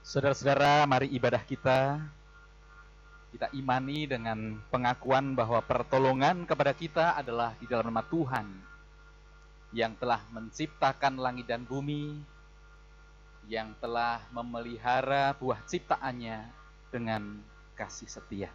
Saudara-saudara, mari ibadah kita imani dengan pengakuan bahwa pertolongan kepada kita adalah di dalam nama Tuhan yang telah menciptakan langit dan bumi, yang telah memelihara buah ciptaannya dengan kasih setia.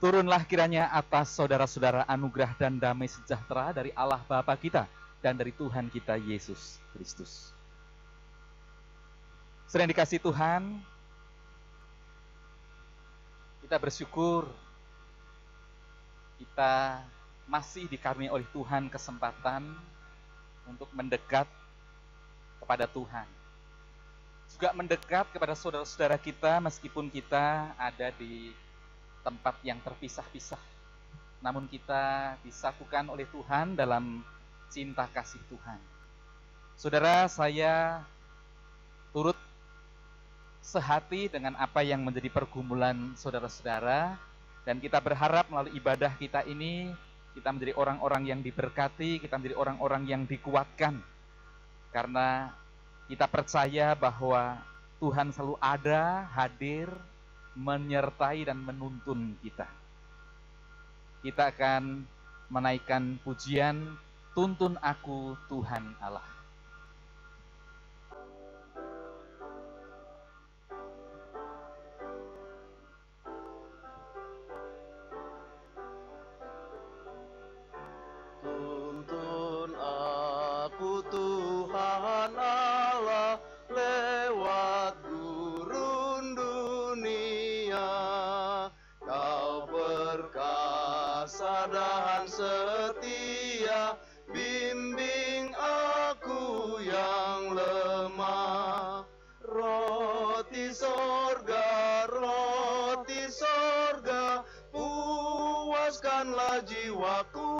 Turunlah kiranya atas saudara-saudara anugerah dan damai sejahtera dari Allah Bapa kita dan dari Tuhan kita Yesus Kristus. Sering dikasih Tuhan, kita bersyukur kita masih dikaruniai oleh Tuhan kesempatan untuk mendekat kepada Tuhan. Juga mendekat kepada saudara-saudara kita meskipun kita ada di tempat yang terpisah-pisah, namun kita disatukan oleh Tuhan dalam cinta kasih Tuhan. Saudara, saya turut sehati dengan apa yang menjadi pergumulan saudara-saudara, dan kita berharap melalui ibadah kita ini, kita menjadi orang-orang yang diberkati, kita menjadi orang-orang yang dikuatkan, karena kita percaya bahwa Tuhan selalu ada, hadir, menyertai dan menuntun kita. Kita akan menaikkan pujian Tuntun Aku Tuhan Allah. Tuntun aku Tuhan Allah lewat gurun dunia, Kau perkasa dan setia, bimbing aku yang lemah. Roti sorga, puaskanlah jiwaku,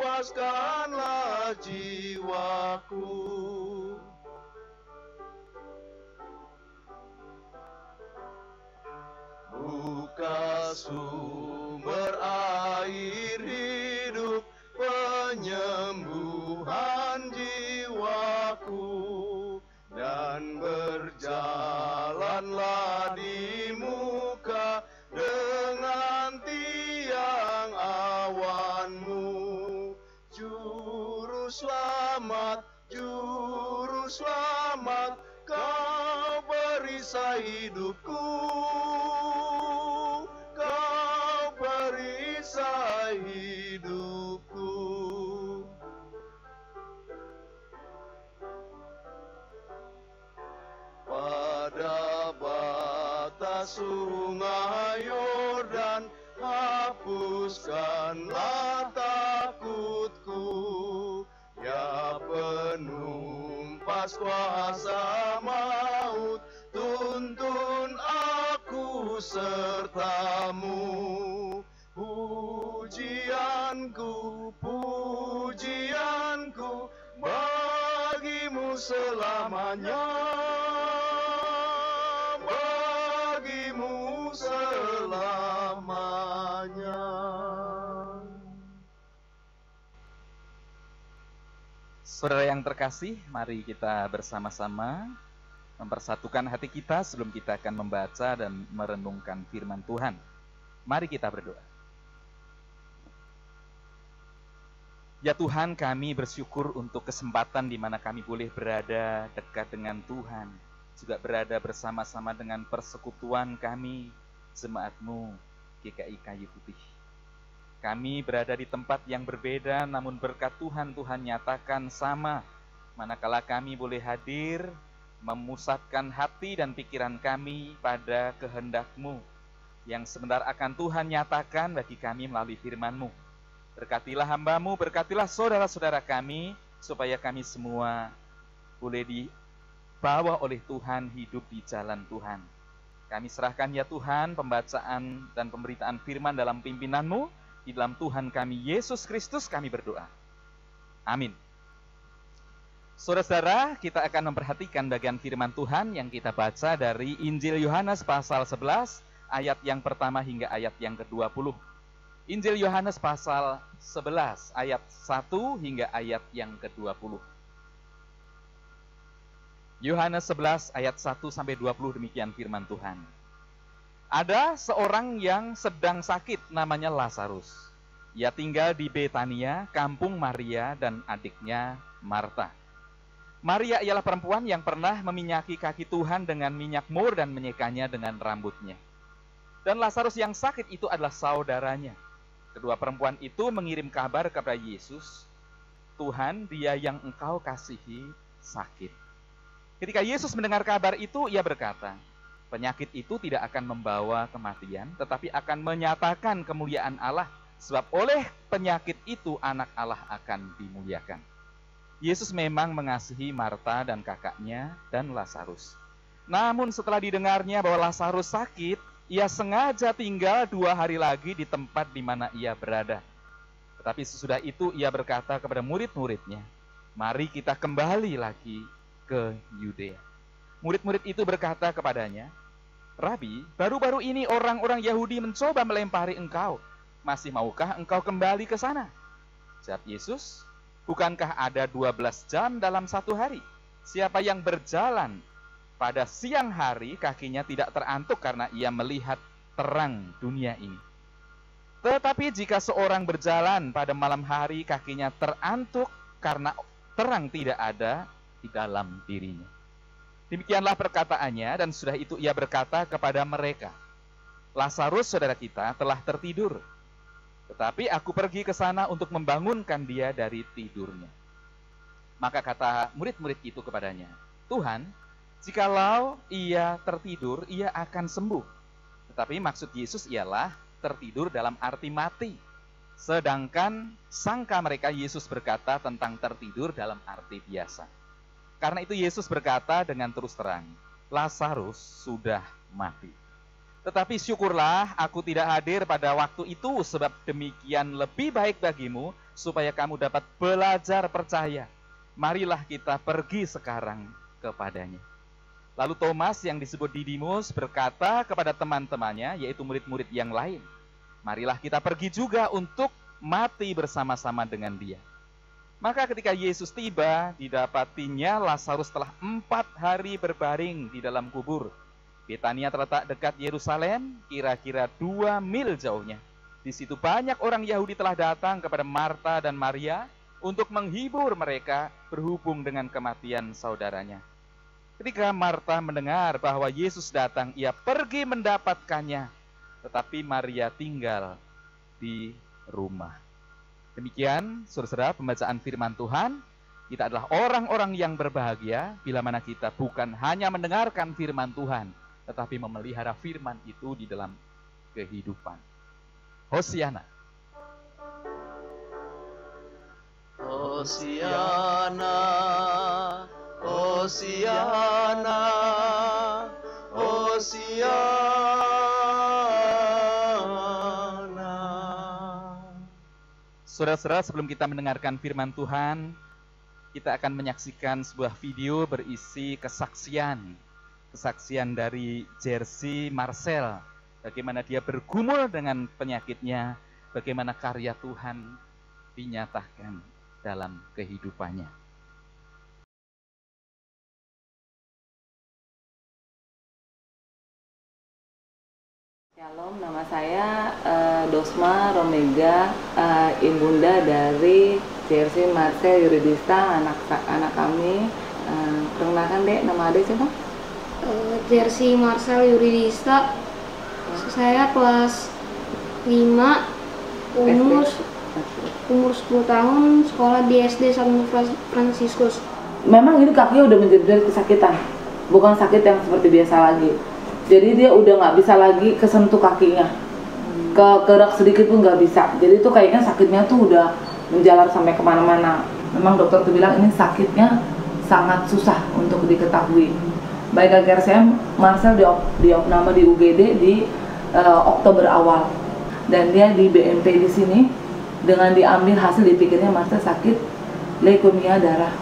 puaskanlah jiwaku. Buka sumber air hidup, penyembuhan jiwaku, dan berjalanlah di muka dengan tiang awanmu. Juru selamat, Kau perisai hidupku, Kau perisai hidupku. Pada batas sungai Yordan, hapuskanlah takutku, ya penumpas kuasa maut, tuntun aku sertamu. Pujianku bagimu selamanya, bagimu selamanya. Saudara yang terkasih, mari kita bersama-sama mempersatukan hati kita sebelum kita akan membaca dan merenungkan firman Tuhan. Mari kita berdoa. Ya Tuhan, kami bersyukur untuk kesempatan di mana kami boleh berada dekat dengan Tuhan, juga berada bersama-sama dengan persekutuan kami, jemaat-Mu GKI Kayu Putih. Kami berada di tempat yang berbeda, namun berkat Tuhan, Tuhan nyatakan sama, manakala kami boleh hadir, memusatkan hati dan pikiran kami pada kehendak-Mu, yang sebentar akan Tuhan nyatakan bagi kami melalui firman-Mu. Berkatilah hamba-Mu, berkatilah saudara-saudara kami, supaya kami semua boleh dibawa oleh Tuhan hidup di jalan Tuhan. Kami serahkan ya Tuhan pembacaan dan pemberitaan firman dalam pimpinan-Mu, di dalam Tuhan kami Yesus Kristus kami berdoa. Amin. Saudara-saudara, kita akan memperhatikan bagian firman Tuhan yang kita baca dari Injil Yohanes pasal 11, ayat yang pertama hingga ayat yang ke-20. Injil Yohanes pasal 11, ayat 1 hingga ayat yang ke-20. Yohanes 11, ayat 1 sampai 20, demikian firman Tuhan. Ada seorang yang sedang sakit, namanya Lazarus. Ia tinggal di Betania, kampung Maria dan adiknya Marta. Maria ialah perempuan yang pernah meminyaki kaki Tuhan dengan minyak mur dan menyekanya dengan rambutnya. Dan Lazarus yang sakit itu adalah saudaranya. Kedua perempuan itu mengirim kabar kepada Yesus, Tuhan, dia yang engkau kasihi sakit. Ketika Yesus mendengar kabar itu, ia berkata, penyakit itu tidak akan membawa kematian, tetapi akan menyatakan kemuliaan Allah, sebab oleh penyakit itu anak Allah akan dimuliakan. Yesus memang mengasihi Marta dan kakaknya dan Lazarus. Namun setelah didengarnya bahwa Lazarus sakit, ia sengaja tinggal 2 hari lagi di tempat di mana ia berada. Tetapi sesudah itu ia berkata kepada murid-muridnya, mari kita kembali lagi ke Yudea. Murid-murid itu berkata kepadanya, Rabi, baru-baru ini orang-orang Yahudi mencoba melempari engkau. Masih maukah engkau kembali ke sana? Jawab Yesus, bukankah ada 12 jam dalam satu hari? Siapa yang berjalan pada siang hari, kakinya tidak terantuk karena ia melihat terang dunia ini. Tetapi jika seorang berjalan pada malam hari, kakinya terantuk karena terang tidak ada di dalam dirinya. Demikianlah perkataannya, dan sudah itu ia berkata kepada mereka, Lazarus saudara kita telah tertidur, tetapi aku pergi ke sana untuk membangunkan dia dari tidurnya. Maka kata murid-murid itu kepadanya, Tuhan, jikalau ia tertidur, ia akan sembuh. Tetapi maksud Yesus ialah tertidur dalam arti mati. Sedangkan sangka mereka Yesus berkata tentang tertidur dalam arti biasa. Karena itu Yesus berkata dengan terus terang, Lazarus sudah mati. Tetapi syukurlah aku tidak hadir pada waktu itu, sebab demikian lebih baik bagimu, supaya kamu dapat belajar percaya. Marilah kita pergi sekarang kepadanya. Lalu Thomas yang disebut Didimus berkata kepada teman-temannya, yaitu murid-murid yang lain, marilah kita pergi juga untuk mati bersama-sama dengan dia. Maka ketika Yesus tiba, didapatinya Lazarus telah 4 hari berbaring di dalam kubur. Betania terletak dekat Yerusalem, kira-kira 2 mil jauhnya. Di situ banyak orang Yahudi telah datang kepada Marta dan Maria untuk menghibur mereka berhubung dengan kematian saudaranya. Ketika Marta mendengar bahwa Yesus datang, ia pergi mendapatkannya, tetapi Maria tinggal di rumah. Demikian, saudara-saudara, pembacaan firman Tuhan. Kita adalah orang-orang yang berbahagia bila mana kita bukan hanya mendengarkan firman Tuhan, tetapi memelihara firman itu di dalam kehidupan. Hosiana. Hosiana, Hosiana, Hosiana. Saudara-saudara, sebelum kita mendengarkan firman Tuhan, kita akan menyaksikan sebuah video berisi kesaksian dari Jersey Marcel, bagaimana dia bergumul dengan penyakitnya, bagaimana karya Tuhan dinyatakan dalam kehidupannya. Shalom, nama saya Dosma Romega, ibunda dari Jersey Marcel Yuridista, anak kami. Perkenalkan dek, nama adek siapa? Jersey Marcel Yuridista. Saya kelas 5, umur 10 tahun, sekolah di SD San Franciscus. Memang ini kakinya udah menjadi kesakitan, bukan sakit yang seperti biasa lagi. Jadi dia udah nggak bisa lagi kesentuh kakinya, gerak sedikit pun nggak bisa. Jadi itu kayaknya sakitnya tuh udah menjalar sampai kemana-mana. Memang dokter tuh bilang ini sakitnya sangat susah untuk diketahui. Baik GRCM, Marcel diopname di UGD di Oktober awal, dan dia di BMP di sini dengan diambil hasil dipikirnya Marcel sakit leukemia darah.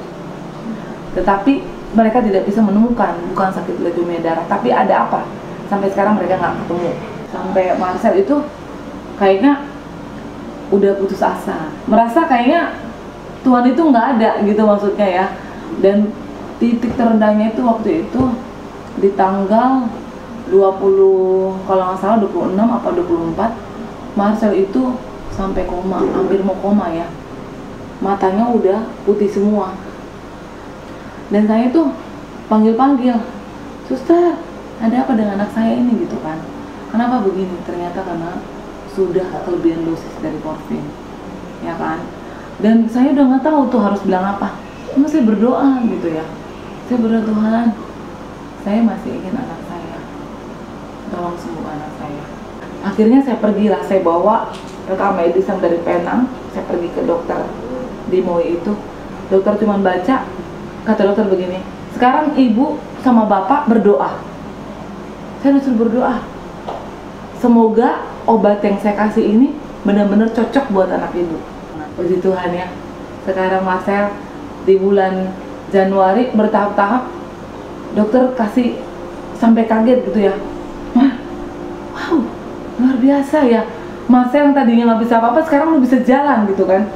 Tetapi mereka tidak bisa menemukan, bukan sakit leukemia darah, tapi ada apa? Sampai sekarang mereka nggak ketemu. Sampai Marcel itu kayaknya udah putus asa, merasa kayaknya Tuhan itu nggak ada gitu maksudnya ya. Dan titik terendahnya itu waktu itu di tanggal 20, kalau nggak salah 26 apa 24, Marcel itu sampai koma, hampir mau koma ya. Matanya udah putih semua. Dan saya tuh panggil-panggil, "Suster, ada apa dengan anak saya ini?" gitu kan. Kenapa begini? Ternyata karena sudah kelebihan dosis dari morfin, ya kan. Dan saya udah nggak tahu tuh harus bilang apa. Cuma saya berdoa gitu ya. Saya berdoa, "Tuhan, saya masih ingin anak saya, tolong sembuh anak saya." Akhirnya saya pergilah, saya bawa rekam medis yang dari Penang. Saya pergi ke dokter di MOI itu. Dokter cuma baca, kata dokter begini, "Sekarang ibu sama bapak berdoa." Saya disuruh berdoa, semoga obat yang saya kasih ini benar-benar cocok buat anak ibu. Puji Tuhan ya. Sekarang Marcel di bulan Januari bertahap-tahap dokter kasih sampai kaget gitu ya. Wow, luar biasa ya. Marcel yang tadinya nggak bisa apa-apa sekarang udah bisa jalan gitu kan.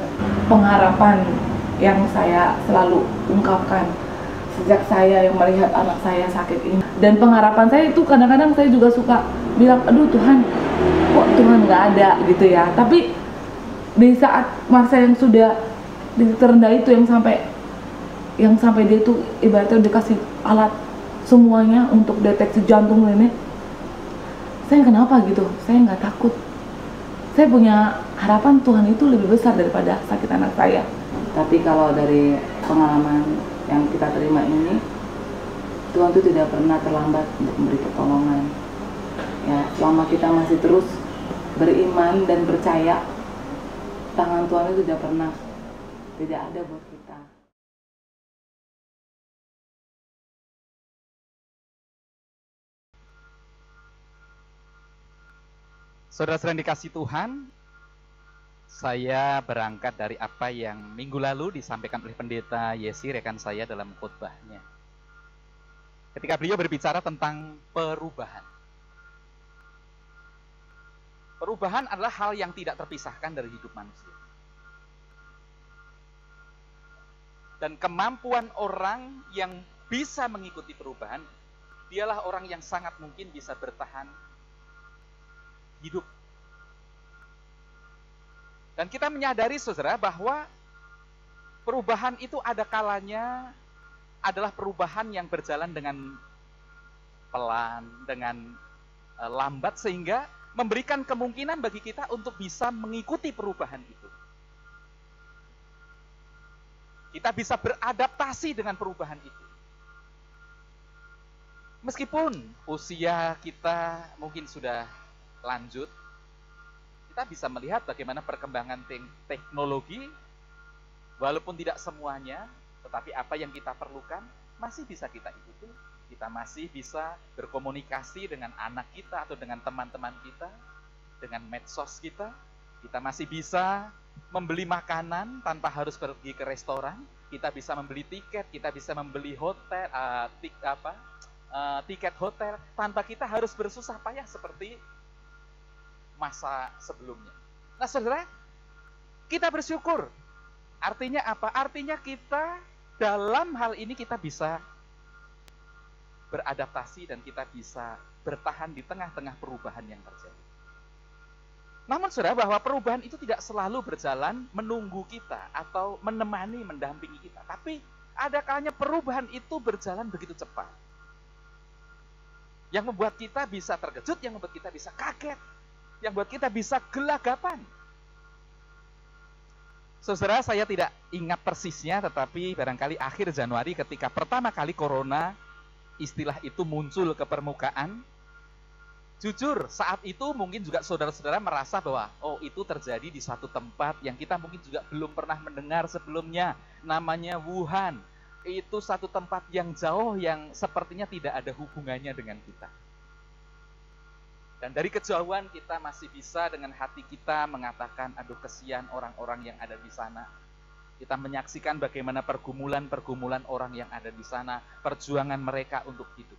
Pengharapan yang saya selalu ungkapkan sejak saya yang melihat anak saya sakit ini. Dan pengharapan saya itu kadang-kadang saya juga suka bilang, "Aduh Tuhan, kok Tuhan nggak ada gitu ya." Tapi di saat Marcel yang sudah di terendah itu, yang sampai dia tuh ibaratnya dikasih alat semuanya untuk deteksi jantung ini, saya kenapa gitu, saya nggak takut. Saya punya harapan Tuhan itu lebih besar daripada sakit anak saya. Tapi kalau dari pengalaman yang kita terima ini, Tuhan itu tidak pernah terlambat untuk memberi pertolongan. Ya, selama kita masih terus beriman dan percaya, tangan Tuhan itu tidak pernah tidak ada buat kita. Saudara-saudara yang dikasih Tuhan, saya berangkat dari apa yang minggu lalu disampaikan oleh pendeta Yesi, rekan saya dalam khotbahnya. Ketika beliau berbicara tentang perubahan. Perubahan adalah hal yang tidak terpisahkan dari hidup manusia. Dan kemampuan orang yang bisa mengikuti perubahan, dialah orang yang sangat mungkin bisa bertahan hidup. Dan kita menyadari, saudara, bahwa perubahan itu ada kalanya adalah perubahan yang berjalan dengan pelan, dengan lambat, sehingga memberikan kemungkinan bagi kita untuk bisa mengikuti perubahan itu. Kita bisa beradaptasi dengan perubahan itu. Meskipun usia kita mungkin sudah lanjut, kita bisa melihat bagaimana perkembangan teknologi, walaupun tidak semuanya, tetapi apa yang kita perlukan masih bisa kita ikuti. Kita masih bisa berkomunikasi dengan anak kita atau dengan teman-teman kita, dengan medsos kita. Kita masih bisa membeli makanan tanpa harus pergi ke restoran. Kita bisa membeli tiket, kita bisa membeli hotel, tiket hotel tanpa kita harus bersusah payah seperti masa sebelumnya. Nah, saudara, kita bersyukur. Artinya apa? Artinya kita dalam hal ini kita bisa beradaptasi dan kita bisa bertahan di tengah-tengah perubahan yang terjadi. Namun saudara, bahwa perubahan itu tidak selalu berjalan menunggu kita atau menemani, mendampingi kita. Tapi ada kalanya perubahan itu berjalan begitu cepat. Yang membuat kita bisa terkejut, yang membuat kita bisa kaget, yang membuat kita bisa gelagapan. Saudara, saya tidak ingat persisnya, tetapi barangkali akhir Januari ketika pertama kali corona, istilah itu muncul ke permukaan. Jujur, saat itu mungkin juga saudara-saudara merasa bahwa, oh, itu terjadi di suatu tempat yang kita mungkin juga belum pernah mendengar sebelumnya, namanya Wuhan. Itu satu tempat yang jauh yang sepertinya tidak ada hubungannya dengan kita. Dan dari kejauhan kita masih bisa dengan hati kita mengatakan, aduh kesian orang-orang yang ada di sana. Kita menyaksikan bagaimana pergumulan-pergumulan orang yang ada di sana, perjuangan mereka untuk hidup.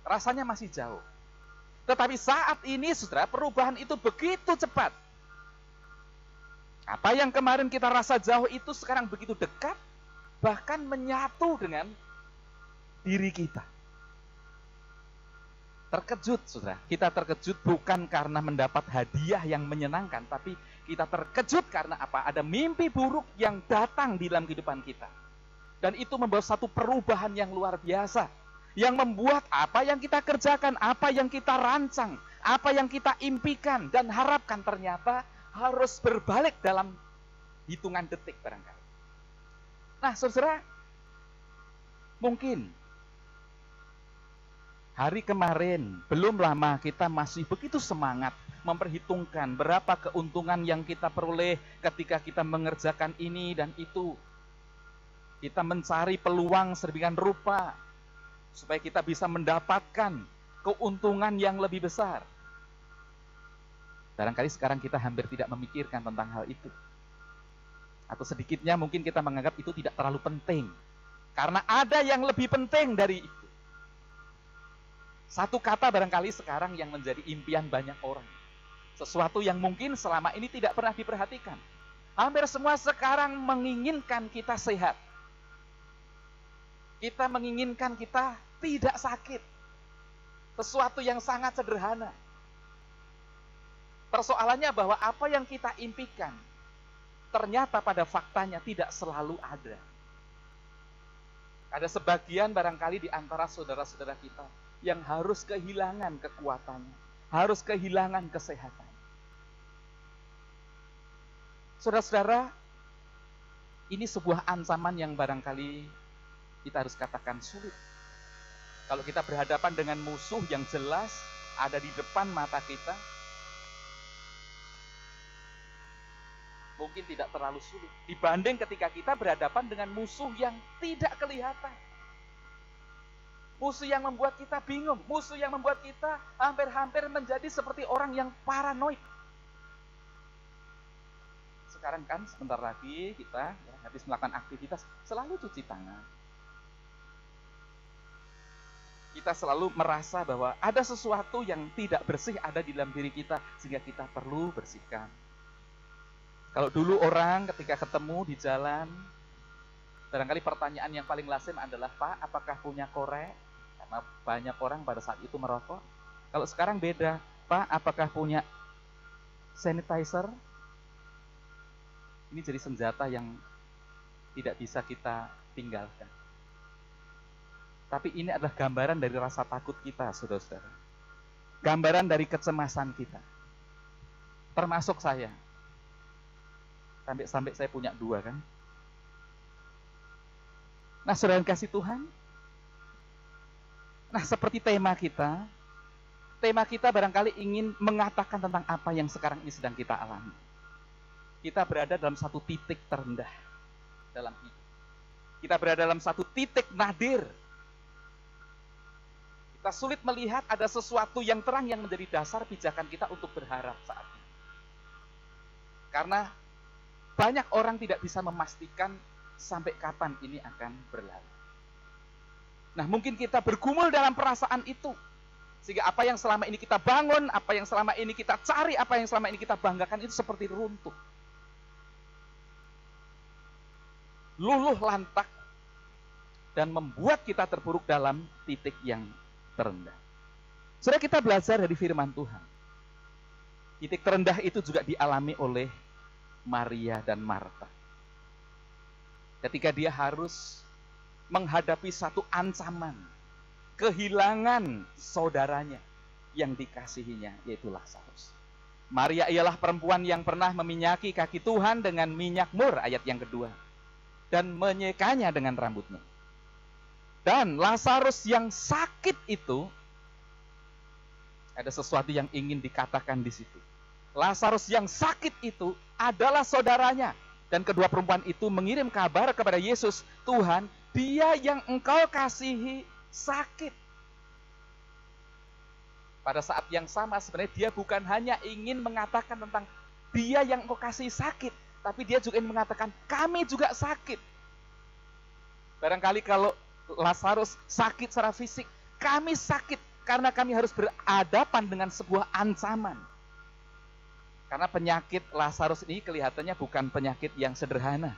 Rasanya masih jauh. Tetapi saat ini, saudara, perubahan itu begitu cepat. Apa yang kemarin kita rasa jauh itu sekarang begitu dekat, bahkan menyatu dengan diri kita. Terkejut, saudara. Kita terkejut bukan karena mendapat hadiah yang menyenangkan, tapi kita terkejut karena apa? Ada mimpi buruk yang datang di dalam kehidupan kita. Dan itu membawa satu perubahan yang luar biasa. Yang membuat apa yang kita kerjakan, apa yang kita rancang, apa yang kita impikan dan harapkan ternyata harus berbalik dalam hitungan detik barangkali. Nah, saudara, mungkin hari kemarin, belum lama kita masih begitu semangat memperhitungkan berapa keuntungan yang kita peroleh ketika kita mengerjakan ini dan itu. Kita mencari peluang sedemikian rupa supaya kita bisa mendapatkan keuntungan yang lebih besar. Barangkali sekarang kita hampir tidak memikirkan tentang hal itu. Atau sedikitnya mungkin kita menganggap itu tidak terlalu penting. Karena ada yang lebih penting dari itu. Satu kata barangkali sekarang yang menjadi impian banyak orang. Sesuatu yang mungkin selama ini tidak pernah diperhatikan. Hampir semua sekarang menginginkan kita sehat. Kita menginginkan kita tidak sakit. Sesuatu yang sangat sederhana. Persoalannya bahwa apa yang kita impikan, ternyata pada faktanya tidak selalu ada. Ada sebagian barangkali di antara saudara-saudara kita yang harus kehilangan kekuatannya, harus kehilangan kesehatan. Saudara-saudara, ini sebuah ancaman yang barangkali kita harus katakan sulit. Kalau kita berhadapan dengan musuh yang jelas ada di depan mata kita, mungkin tidak terlalu sulit dibanding ketika kita berhadapan dengan musuh yang tidak kelihatan. Musuh yang membuat kita bingung, musuh yang membuat kita hampir-hampir menjadi seperti orang yang paranoid. Sekarang kan sebentar lagi kita habis melakukan aktivitas selalu cuci tangan. Kita selalu merasa bahwa ada sesuatu yang tidak bersih ada di dalam diri kita sehingga kita perlu bersihkan. Kalau dulu orang ketika ketemu di jalan, barangkali pertanyaan yang paling lazim adalah, Pak, apakah punya korek? Karena banyak orang pada saat itu merokok. Kalau sekarang beda, Pak, apakah punya sanitizer? Ini jadi senjata yang tidak bisa kita tinggalkan. Tapi ini adalah gambaran dari rasa takut kita, saudara-saudara. Gambaran dari kecemasan kita. Termasuk saya. Sampai saya punya 2 kan. Nah, saudara yang kasih Tuhan. Nah, seperti tema kita barangkali ingin mengatakan tentang apa yang sekarang ini sedang kita alami. Kita berada dalam satu titik terendah dalam hidup. Kita berada dalam satu titik nadir. Kita sulit melihat ada sesuatu yang terang yang menjadi dasar pijakan kita untuk berharap saat ini. Karena banyak orang tidak bisa memastikan sampai kapan ini akan berlalu. Nah, mungkin kita bergumul dalam perasaan itu. Sehingga apa yang selama ini kita bangun, apa yang selama ini kita cari, apa yang selama ini kita banggakan itu seperti runtuh. Luluh lantak dan membuat kita terpuruk dalam titik yang terendah. Saudara, kita belajar dari firman Tuhan. Titik terendah itu juga dialami oleh Maria dan Marta. Ketika dia harus menghadapi satu ancaman, kehilangan saudaranya yang dikasihinya, yaitu Lazarus. Maria ialah perempuan yang pernah meminyaki kaki Tuhan dengan minyak mur, ayat yang kedua, dan menyekanya dengan rambutnya. Dan Lazarus yang sakit itu, ada sesuatu yang ingin dikatakan di situ. Lazarus yang sakit itu adalah saudaranya. Dan kedua perempuan itu mengirim kabar kepada Yesus, Tuhan, dia yang engkau kasihi sakit. Pada saat yang sama sebenarnya dia bukan hanya ingin mengatakan tentang dia yang engkau kasihi sakit, tapi dia juga ingin mengatakan, kami juga sakit. Barangkali kalau Lazarus sakit secara fisik, kami sakit karena kami harus berhadapan dengan sebuah ancaman. Karena penyakit Lazarus ini kelihatannya bukan penyakit yang sederhana.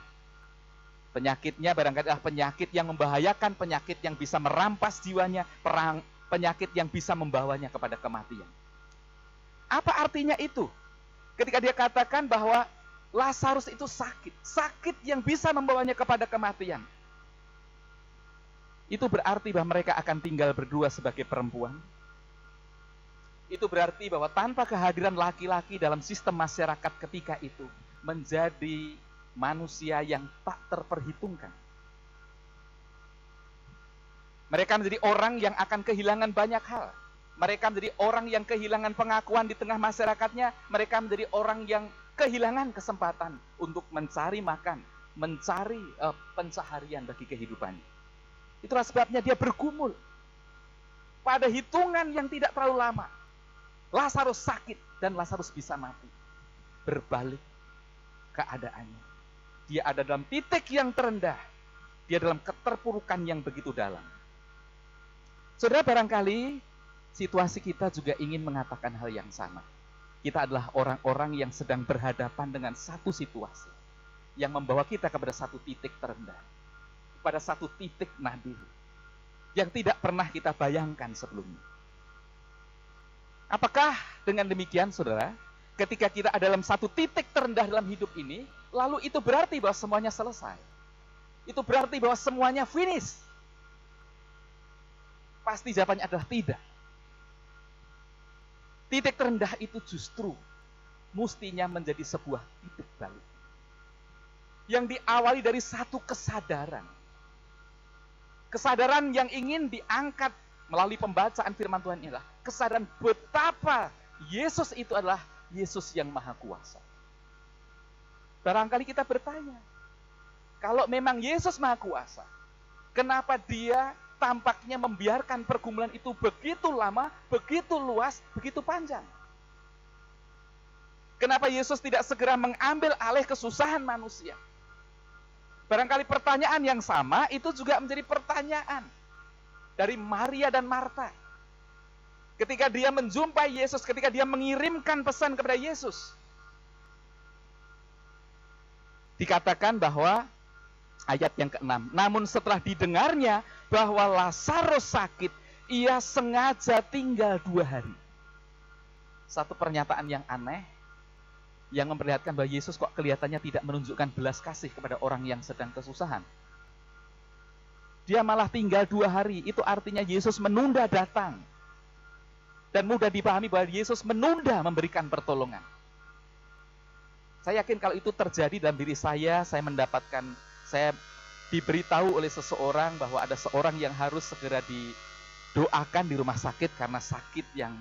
Penyakitnya barangkali adalah penyakit yang membahayakan, penyakit yang bisa merampas jiwanya, penyakit yang bisa membawanya kepada kematian. Apa artinya itu? Ketika dia katakan bahwa Lazarus itu sakit, sakit yang bisa membawanya kepada kematian. Itu berarti bahwa mereka akan tinggal berdua sebagai perempuan. Itu berarti bahwa tanpa kehadiran laki-laki dalam sistem masyarakat ketika itu menjadi manusia yang tak terperhitungkan. Mereka menjadi orang yang akan kehilangan banyak hal. Mereka menjadi orang yang kehilangan pengakuan di tengah masyarakatnya. Mereka menjadi orang yang kehilangan kesempatan untuk mencari makan, mencari pencaharian bagi kehidupannya. Itulah sebabnya dia bergumul. Pada hitungan yang tidak terlalu lama, Lazarus sakit dan Lazarus bisa mati. Berbalik keadaannya. Dia ada dalam titik yang terendah. Dia dalam keterpurukan yang begitu dalam. Saudara, barangkali situasi kita juga ingin mengatakan hal yang sama. Kita adalah orang-orang yang sedang berhadapan dengan satu situasi yang membawa kita kepada satu titik terendah. Pada satu titik nadir yang tidak pernah kita bayangkan sebelumnya. Apakah dengan demikian, saudara, ketika kita ada dalam satu titik terendah dalam hidup ini, lalu itu berarti bahwa semuanya selesai? Itu berarti bahwa semuanya finish? Pasti jawabannya adalah tidak. Titik terendah itu justru mestinya menjadi sebuah titik balik yang diawali dari satu kesadaran. Kesadaran yang ingin diangkat melalui pembacaan firman Tuhan inilah kesadaran betapa Yesus itu adalah Yesus yang Maha Kuasa. Barangkali kita bertanya, kalau memang Yesus Maha Kuasa, kenapa dia tampaknya membiarkan pergumulan itu begitu lama, begitu luas, begitu panjang? Kenapa Yesus tidak segera mengambil alih kesusahan manusia? Barangkali pertanyaan yang sama itu juga menjadi pertanyaan dari Maria dan Marta. Ketika dia menjumpai Yesus, ketika dia mengirimkan pesan kepada Yesus. Dikatakan bahwa ayat yang ke-6, namun setelah didengarnya bahwa Lazarus sakit, ia sengaja tinggal 2 hari. Satu pernyataan yang aneh, yang memperlihatkan bahwa Yesus kok kelihatannya tidak menunjukkan belas kasih kepada orang yang sedang kesusahan. Dia malah tinggal 2 hari, itu artinya Yesus menunda datang. Dan mudah dipahami bahwa Yesus menunda memberikan pertolongan. Saya yakin kalau itu terjadi dalam diri saya diberitahu oleh seseorang bahwa ada seorang yang harus segera didoakan di rumah sakit karena sakit yang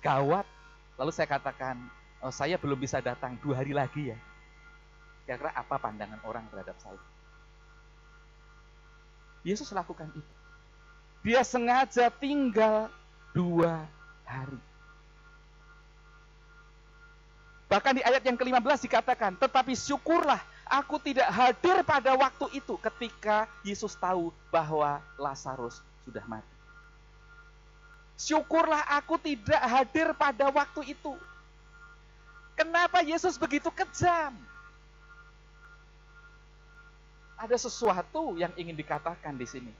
gawat. Lalu saya katakan, oh, saya belum bisa datang 2 hari lagi ya. Kira-kira apa pandangan orang terhadap saya? Yesus lakukan itu. Dia sengaja tinggal 2 hari. Bahkan di ayat yang ke-15 dikatakan, tetapi syukurlah aku tidak hadir pada waktu itu ketika Yesus tahu bahwa Lazarus sudah mati. Syukurlah aku tidak hadir pada waktu itu. Kenapa Yesus begitu kejam? Ada sesuatu yang ingin dikatakan di sini.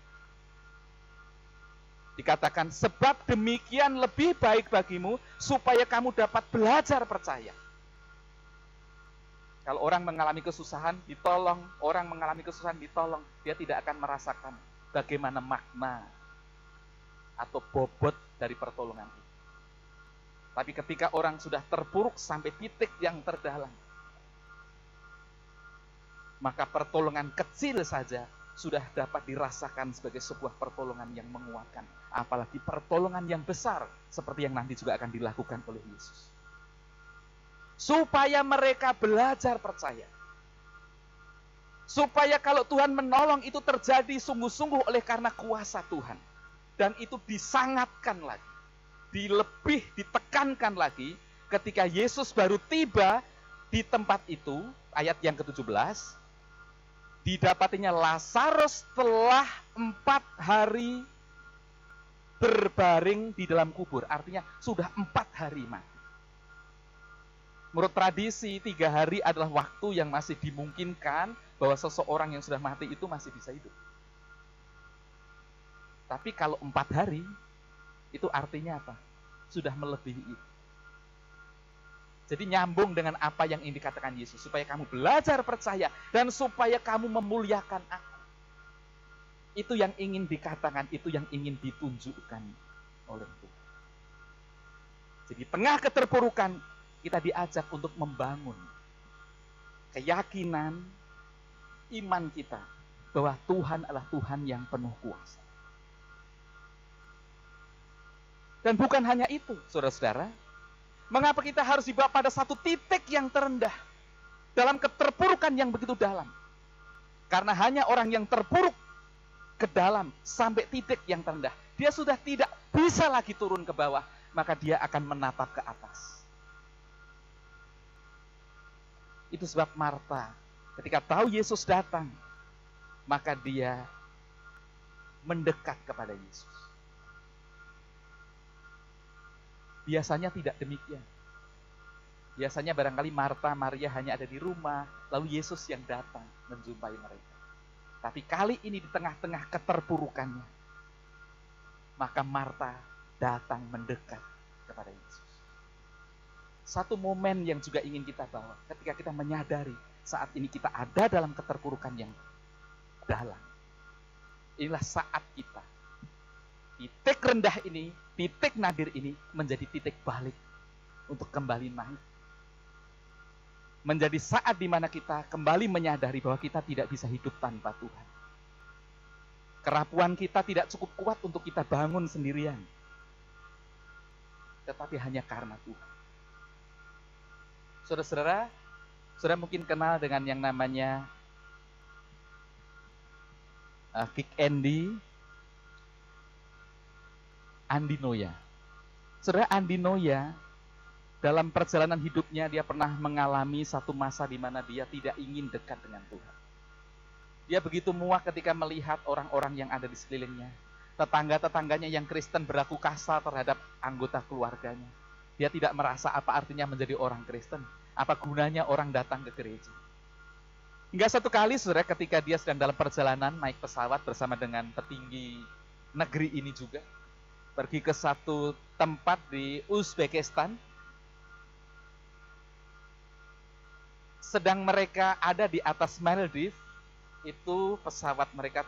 Dikatakan, sebab demikian lebih baik bagimu supaya kamu dapat belajar percaya. Kalau orang mengalami kesusahan, ditolong. Orang mengalami kesusahan, ditolong. Dia tidak akan merasakan bagaimana makna atau bobot dari pertolongan itu. Tapi ketika orang sudah terpuruk sampai titik yang terdalam, maka pertolongan kecil saja sudah dapat dirasakan sebagai sebuah pertolongan yang menguatkan. Apalagi pertolongan yang besar seperti yang nanti juga akan dilakukan oleh Yesus. Supaya mereka belajar percaya. Supaya kalau Tuhan menolong itu terjadi sungguh-sungguh oleh karena kuasa Tuhan. Dan itu disangatkan lagi. Ditekankan lagi ketika Yesus baru tiba di tempat itu ayat yang ke-17, didapatinya Lazarus telah 4 hari berbaring di dalam kubur. Artinya sudah 4 hari mati. Menurut tradisi 3 hari adalah waktu yang masih dimungkinkan bahwa seseorang yang sudah mati itu masih bisa hidup. Tapi kalau 4 hari, itu artinya apa? Sudah melebihi itu. Jadi nyambung dengan apa yang ingin dikatakan Yesus. Supaya kamu belajar percaya dan supaya kamu memuliakan aku. Itu yang ingin dikatakan, itu yang ingin ditunjukkan oleh Tuhan. Jadi tengah keterpurukan, kita diajak untuk membangun keyakinan, iman kita bahwa Tuhan adalah Tuhan yang penuh kuasa. Dan bukan hanya itu, saudara-saudara. Mengapa kita harus dibawa pada satu titik yang terendah dalam keterpurukan yang begitu dalam? Karena hanya orang yang terpuruk ke dalam sampai titik yang terendah, dia sudah tidak bisa lagi turun ke bawah, maka dia akan menatap ke atas. Itu sebab Marta ketika tahu Yesus datang, maka dia mendekat kepada Yesus. Biasanya tidak demikian. Biasanya barangkali Marta, Maria hanya ada di rumah, lalu Yesus yang datang menjumpai mereka. Tapi kali ini di tengah-tengah keterpurukannya, maka Marta datang mendekat kepada Yesus. Satu momen yang juga ingin kita bawa ketika kita menyadari saat ini kita ada dalam keterpurukan yang dalam. Inilah saat kita, titik rendah ini, titik nadir ini menjadi titik balik untuk kembali naik. Menjadi saat di mana kita kembali menyadari bahwa kita tidak bisa hidup tanpa Tuhan. Kerapuan kita tidak cukup kuat untuk kita bangun sendirian. Tetapi hanya karena Tuhan. Saudara-saudara, saudara mungkin kenal dengan yang namanya Kick Andy Noya. Saudara, Andi Noya dalam perjalanan hidupnya dia pernah mengalami satu masa di mana dia tidak ingin dekat dengan Tuhan. Dia begitu muak ketika melihat orang-orang yang ada di sekelilingnya. Tetangga-tetangganya yang Kristen berlaku kasar terhadap anggota keluarganya. Dia tidak merasa apa artinya menjadi orang Kristen. Apa gunanya orang datang ke gereja. Hingga satu kali saudara ketika dia sedang dalam perjalanan naik pesawat bersama dengan petinggi negeri ini juga. Pergi ke satu tempat di Uzbekistan. Sedang mereka ada di atas Maldives, itu pesawat mereka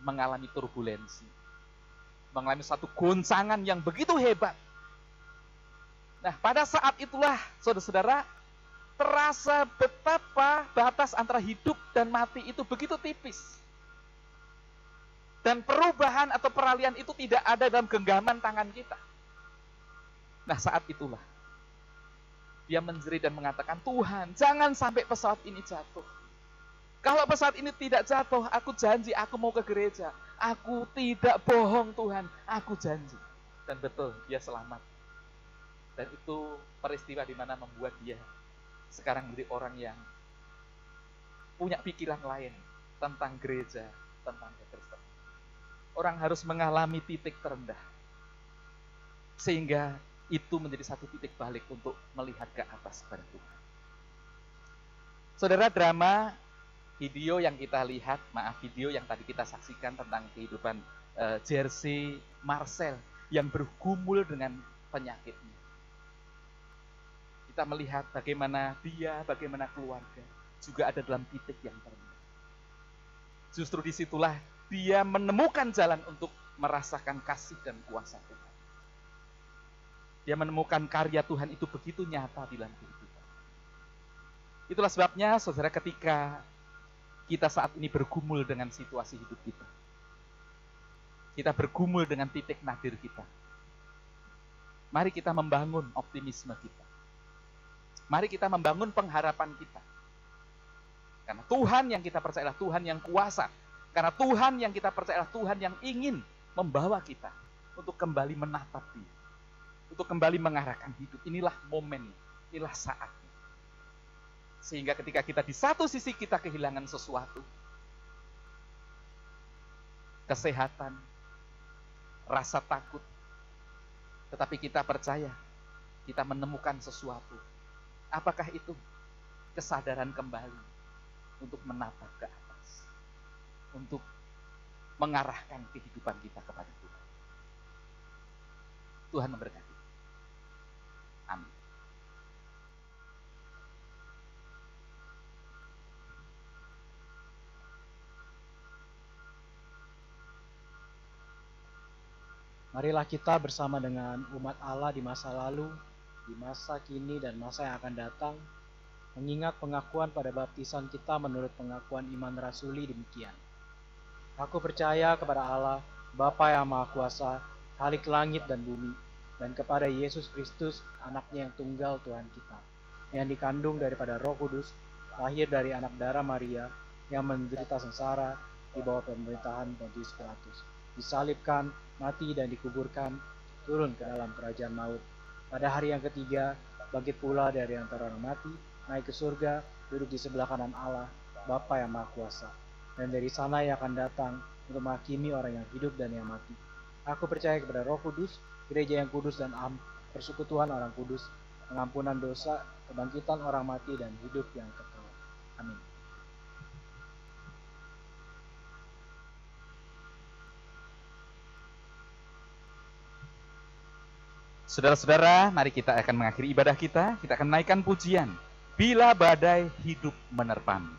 mengalami turbulensi. Mengalami satu goncangan yang begitu hebat. Nah, pada saat itulah, saudara-saudara, terasa betapa batas antara hidup dan mati itu begitu tipis. Dan perubahan atau peralihan itu tidak ada dalam genggaman tangan kita. Nah, saat itulah dia menjerit dan mengatakan, Tuhan, jangan sampai pesawat ini jatuh. Kalau pesawat ini tidak jatuh, aku janji aku mau ke gereja. Aku tidak bohong Tuhan, aku janji. Dan betul, dia selamat. Dan itu peristiwa di mana membuat dia sekarang menjadi orang yang punya pikiran lain tentang gereja, tentang Kristen. Orang harus mengalami titik terendah. Sehingga itu menjadi satu titik balik untuk melihat ke atas kepada Tuhan. Saudara, drama video yang kita lihat, video yang tadi kita saksikan tentang kehidupan Jersey Marcel yang bergumul dengan penyakitnya. Kita melihat bagaimana dia, bagaimana keluarga juga ada dalam titik yang terendah. Justru disitulah dia menemukan jalan untuk merasakan kasih dan kuasa Tuhan. Dia menemukan karya Tuhan itu begitu nyata di dalam kehidupan. Itulah sebabnya, saudara, ketika kita saat ini bergumul dengan situasi hidup kita, kita bergumul dengan titik nadir kita, mari kita membangun optimisme kita. Mari kita membangun pengharapan kita. Karena Tuhan yang kita percaya adalah Tuhan yang kuasa. Karena Tuhan yang kita percaya adalah Tuhan yang ingin membawa kita untuk kembali menatap Dia. Untuk kembali mengarahkan hidup. Inilah momen, inilah saatnya. Sehingga ketika kita di satu sisi kita kehilangan sesuatu, kesehatan, rasa takut, tetapi kita percaya, kita menemukan sesuatu. Apakah itu? Kesadaran kembali untuk menatap ke atas, untuk mengarahkan kehidupan kita kepada Tuhan. Tuhan memberkati. Amin. Marilah kita bersama dengan umat Allah di masa lalu, di masa kini, dan masa yang akan datang, mengingat pengakuan pada baptisan kita menurut pengakuan iman rasuli demikian. Aku percaya kepada Allah, Bapa yang Maha Kuasa, Khalik langit dan bumi, dan kepada Yesus Kristus, anaknya yang tunggal Tuhan kita, yang dikandung daripada Roh Kudus, lahir dari anak darah Maria, yang menderita sengsara di bawah pemerintahan Pontius Pilatus, disalibkan, mati dan dikuburkan, turun ke dalam kerajaan maut. Pada hari yang ketiga, bangkit pula dari antara orang mati, naik ke surga, duduk di sebelah kanan Allah, Bapa yang Maha Kuasa. Dan dari sana ia akan datang untuk menghakimi orang yang hidup dan yang mati. Aku percaya kepada Roh Kudus, gereja yang kudus dan persekutuan orang kudus, pengampunan dosa, kebangkitan orang mati dan hidup yang kekal. Amin. Saudara-saudara, mari kita akan mengakhiri ibadah kita. Kita akan naikkan pujian, Bila Badai Hidup Menerpam.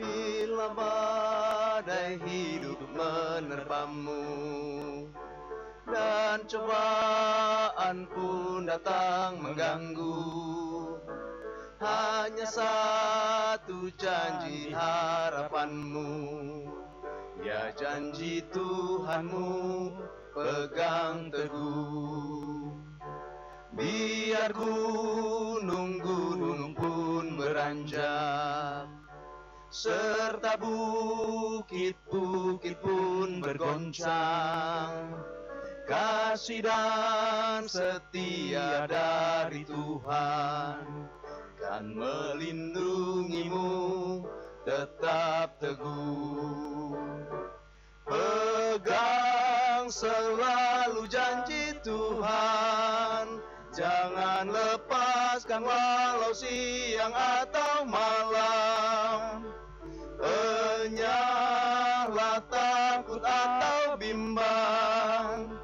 Bila badai hidup menerpammu dan cobaan pun datang mengganggu, hanya satu janji harapanmu, ya janji Tuhanmu pegang teguh. Biar gunung-gunung pun beranjak, serta bukit-bukit pun bergoncang, kasih dan setia dari Tuhan kan melindungimu tetap teguh. Pegang selalu janji Tuhan, jangan lepaskan walau siang atau malam. Enyahlah takut atau bimbang,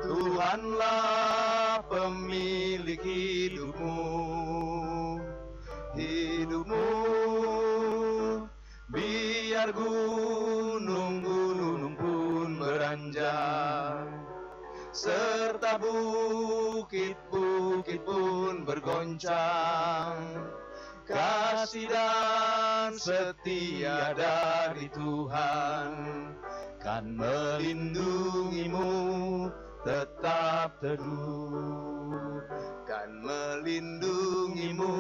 Tuhanlah pemilik hidupmu. Hidupmu biar gunung-gunung pun beranjak, serta bukit-bukit pun bergoncang, kasih dan setia dari Tuhan kan melindungimu tetap teduh, kan melindungimu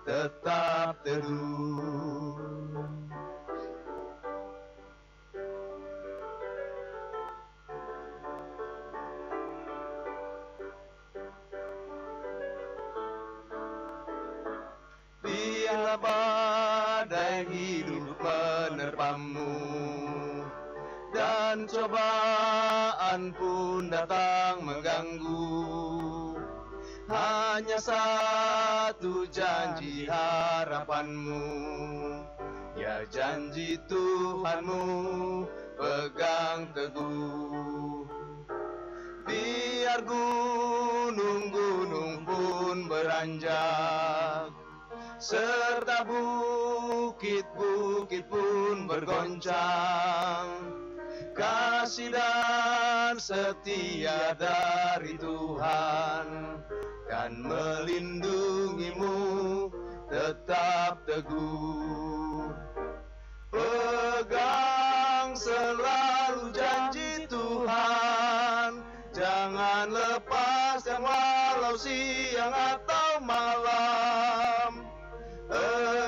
tetap teduh. Biarlah badai hidup menerpammu dan cobaan pun datang mengganggu, hanya satu janji harapanmu, ya janji Tuhanmu pegang teguh. Biar gunung-gunung pun beranjak, serta bukit-bukit pun bergoncang, kasih dan setia dari Tuhan kan melindungimu tetap teguh. Pegang selalu janji Tuhan, jangan lepaskan walau siang atau malam.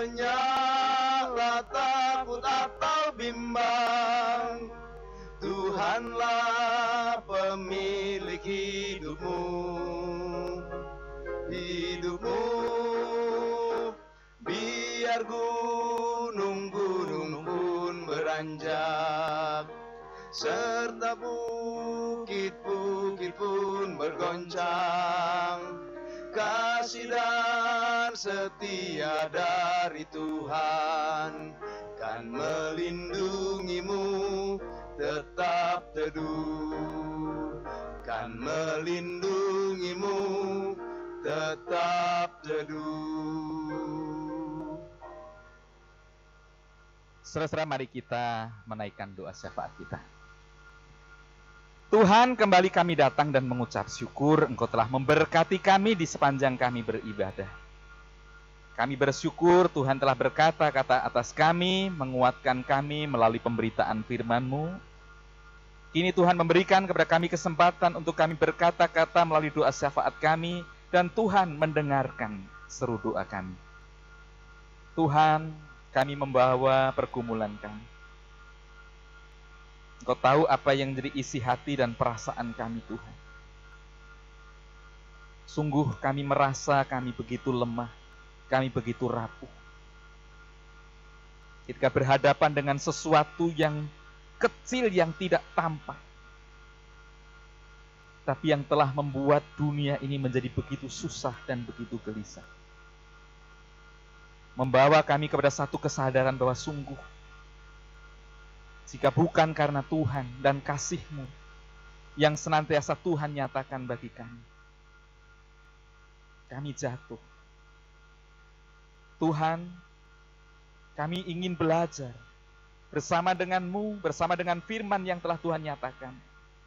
Enyahlah takut atau bimbang. Tuhanlah pemilik hidupmu, hidupmu. Biar gunung-gunung pun beranjak, serta bukit-bukit pun bergoncang. Kasih dan setia dari Tuhan kan melindungimu, tetap teduh, kan melindungimu, tetap teduh. Saudara-saudara, mari kita menaikkan doa syafaat kita. Tuhan, kembali kami datang dan mengucap syukur Engkau telah memberkati kami di sepanjang kami beribadah. Kami bersyukur Tuhan telah berkata-kata atas kami, menguatkan kami melalui pemberitaan firman-Mu. Kini Tuhan memberikan kepada kami kesempatan untuk kami berkata-kata melalui doa syafaat kami, dan Tuhan mendengarkan seru doa kami. Tuhan, kami membawa pergumulan kami. Engkau tahu apa yang jadi isi hati dan perasaan kami, Tuhan. Sungguh kami merasa kami begitu lemah, kami begitu rapuh. Ketika berhadapan dengan sesuatu yang kecil yang tidak tampak, tapi yang telah membuat dunia ini menjadi begitu susah dan begitu gelisah. Membawa kami kepada satu kesadaran bahwa sungguh, jika bukan karena Tuhan dan kasih-Mu yang senantiasa Tuhan nyatakan bagi kami jatuh. Tuhan, kami ingin belajar bersama dengan-Mu, bersama dengan firman yang telah Tuhan nyatakan,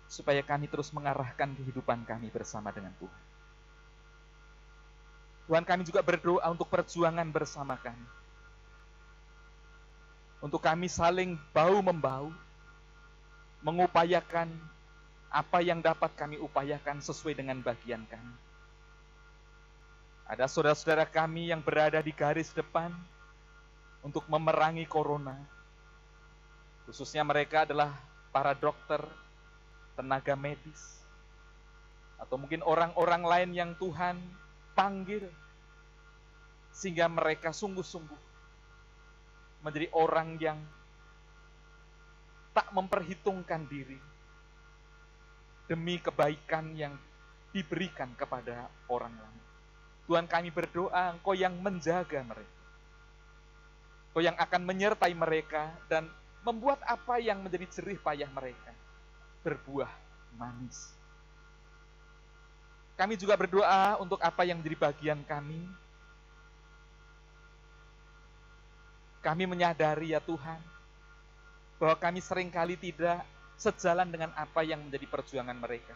supaya kami terus mengarahkan kehidupan kami bersama dengan Tuhan. Tuhan, kami juga berdoa untuk perjuangan bersama kami. Untuk kami saling bahu-membahu, mengupayakan apa yang dapat kami upayakan sesuai dengan bagian kami. Ada saudara-saudara kami yang berada di garis depan untuk memerangi corona. Khususnya mereka adalah para dokter, tenaga medis, atau mungkin orang-orang lain yang Tuhan panggil, sehingga mereka sungguh-sungguh menjadi orang yang tak memperhitungkan diri demi kebaikan yang diberikan kepada orang lain. Tuhan, kami berdoa Engkau yang menjaga mereka, Engkau yang akan menyertai mereka dan membuat apa yang menjadi jerih payah mereka berbuah manis. Kami juga berdoa untuk apa yang menjadi bagian kami. Kami menyadari ya Tuhan, bahwa kami seringkali tidak sejalan dengan apa yang menjadi perjuangan mereka.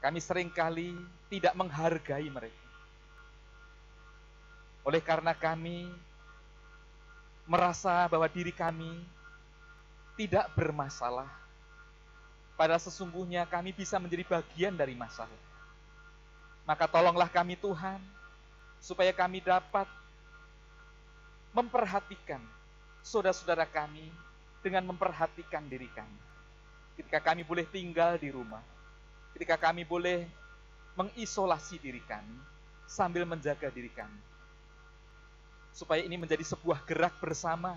Kami seringkali tidak menghargai mereka. Oleh karena kami merasa bahwa diri kami tidak bermasalah, padahal sesungguhnya kami bisa menjadi bagian dari masalah. Maka tolonglah kami Tuhan, supaya kami dapat memperhatikan saudara-saudara kami dengan memperhatikan diri kami. Ketika kami boleh tinggal di rumah, ketika kami boleh mengisolasi diri kami sambil menjaga diri kami, supaya ini menjadi sebuah gerak bersama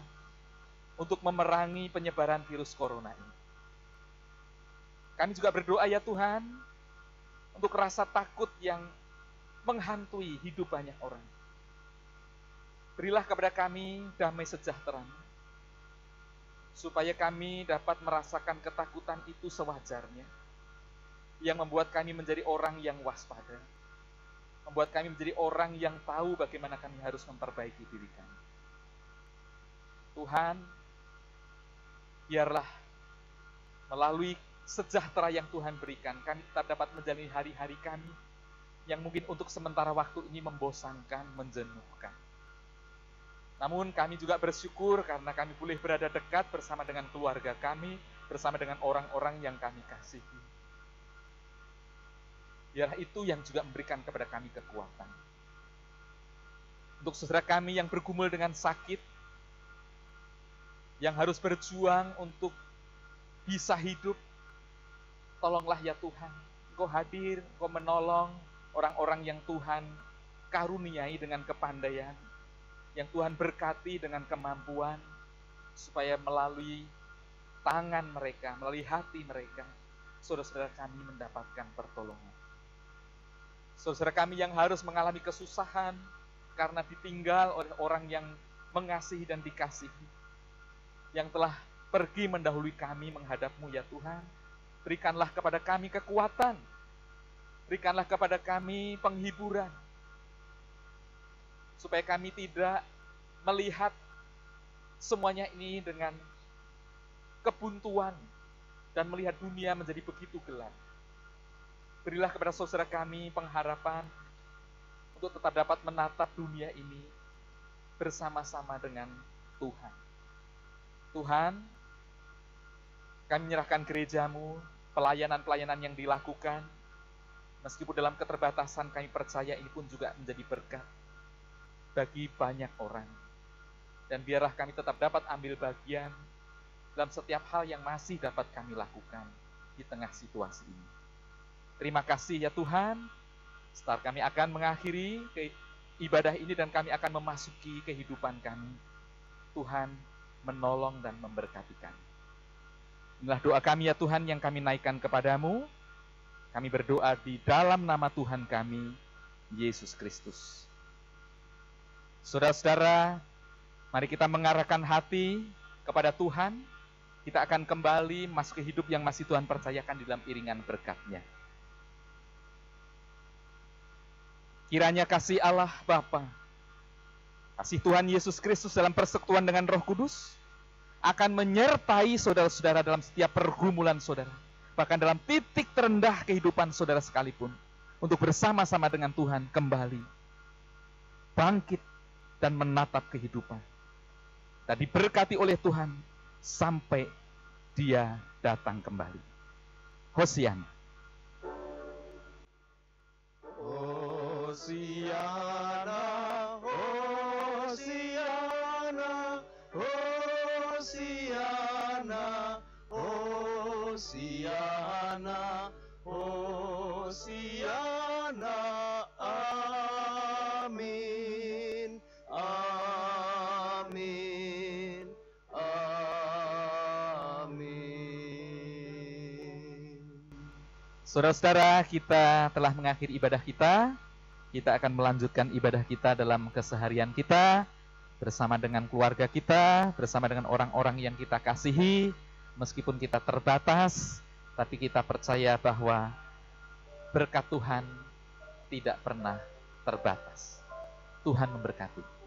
untuk memerangi penyebaran virus corona ini. Kami juga berdoa ya Tuhan, untuk rasa takut yang menghantui hidup banyak orang. Berilah kepada kami damai sejahtera, supaya kami dapat merasakan ketakutan itu sewajarnya, yang membuat kami menjadi orang yang waspada, membuat kami menjadi orang yang tahu bagaimana kami harus memperbaiki diri kami. Tuhan, biarlah melalui sejahtera yang Tuhan berikan, kami tetap dapat menjalani hari-hari kami, yang mungkin untuk sementara waktu ini membosankan, menjenuhkan. Namun kami juga bersyukur karena kami boleh berada dekat bersama dengan keluarga kami, bersama dengan orang-orang yang kami kasihi. Biarlah itu yang juga memberikan kepada kami kekuatan. Untuk saudara kami yang bergumul dengan sakit, yang harus berjuang untuk bisa hidup, tolonglah ya Tuhan, Engkau hadir, Engkau menolong orang-orang yang Tuhan karuniai dengan kepandaian, yang Tuhan berkati dengan kemampuan, supaya melalui tangan mereka, melalui hati mereka, saudara-saudara kami mendapatkan pertolongan. Saudara kami yang harus mengalami kesusahan karena ditinggal oleh orang yang mengasihi dan dikasihi, yang telah pergi mendahului kami menghadap-Mu ya Tuhan, berikanlah kepada kami kekuatan, berikanlah kepada kami penghiburan, supaya kami tidak melihat semuanya ini dengan kebuntuan dan melihat dunia menjadi begitu gelap. Berilah kepada saudara kami pengharapan untuk tetap dapat menatap dunia ini bersama-sama dengan Tuhan. Tuhan, kami menyerahkan gereja-Mu, pelayanan-pelayanan yang dilakukan, meskipun dalam keterbatasan kami percaya ini pun juga menjadi berkat bagi banyak orang. Dan biarlah kami tetap dapat ambil bagian dalam setiap hal yang masih dapat kami lakukan di tengah situasi ini. Terima kasih ya Tuhan, setelah kami akan mengakhiri ibadah ini dan kami akan memasuki kehidupan kami. Tuhan menolong dan memberkati kami. Inilah doa kami ya Tuhan yang kami naikkan kepadamu. Kami berdoa di dalam nama Tuhan kami, Yesus Kristus. Saudara-saudara, mari kita mengarahkan hati kepada Tuhan. Kita akan kembali masuk ke hidup yang masih Tuhan percayakan di dalam iringan berkat-Nya. Kiranya kasih Allah Bapa, kasih Tuhan Yesus Kristus dalam persekutuan dengan Roh Kudus akan menyertai saudara-saudara dalam setiap pergumulan saudara, bahkan dalam titik terendah kehidupan saudara sekalipun, untuk bersama-sama dengan Tuhan kembali bangkit dan menatap kehidupan dan diberkati oleh Tuhan sampai Dia datang kembali. Hosiana. Hosiana, Hosiana, Hosiana, Hosiana, Hosiana, amin, amin, amin. Saudara-saudara, kita telah mengakhiri ibadah kita. Kita akan melanjutkan ibadah kita dalam keseharian kita, bersama dengan keluarga kita, bersama dengan orang-orang yang kita kasihi. Meskipun kita terbatas, tapi kita percaya bahwa berkat Tuhan tidak pernah terbatas. Tuhan memberkati.